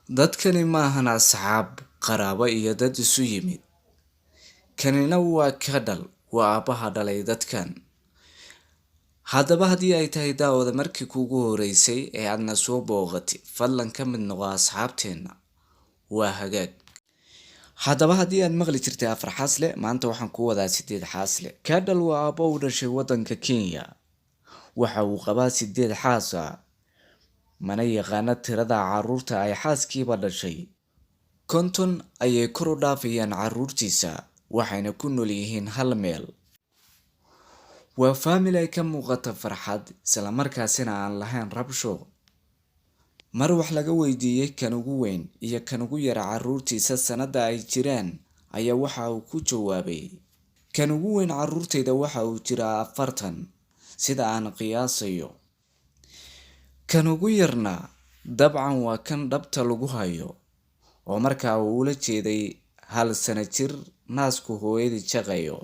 Dadkani maahan asxaab, qaraabo iyo dad isu yimid. Kanina waa Cuddle, waa aabbaha dhalay dadkan. Haddaba haddii ay tahay daawada markii kuugu horeysay ee aadna soo booqatay, fadlan ka mid noqo asxaabteena. Waa hagaag. Haddaba haddii aad maqli jirtay afar xaasle, maanta waxaan ku wadaa 8 xaasle. Cuddle waa aabbo u dhashay waddanka Kenya. Waxa uu qabaa 8 xaas ah. Mana yaqaana tirada carruurta ay xaaskiiba dhashay. 50 ayay kor u dhaafayaan carruurtiisa, waxayna ku nool yihiin hal meel. Waa family ay ka muuqata farxad, isla markaasina aan lahayn rabsho. Mar wax laga weydiiyey kan ugu weyn iyo kan ugu yara carruurtiisa sanada ay jiraan, ayaa waxa uu ku jawaabay: kan ugu weyn carruurtayda waxa uu jiraa 40, sida aan qiyaasayo. Kan ugu yarna dabcan waa kan dhabta lagu hayo, oo markaa uu ula jeeday 1 sano jir naasku hooyadii jaqayo.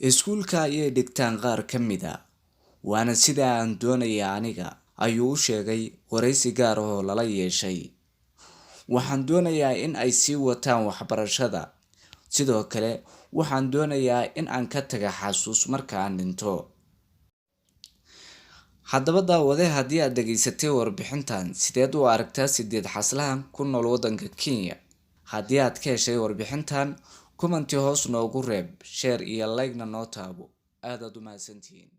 Iskuulka ayay dhigtaan qaar ka mid ah, waana sida aan doonaya aniga, ayuu u sheegay wareysi gaar ah oo lala yeeshay. Waxaan doonayaa in ay sii wataan waxbarashada. Sidoo kale, waxaan doonayaa in aan ka taga xasuus marka aan dhinto. Haddaba daawade, haddii aad dhageysatay warbixintan, sideed u aragtaa 8 xaaslahan ku nool waddanka Kenya? Haddii aad ka heshay warbixintan, comment hoos noogu reeb, share iyo like na noo taabo. Aad u mahadsantihiin.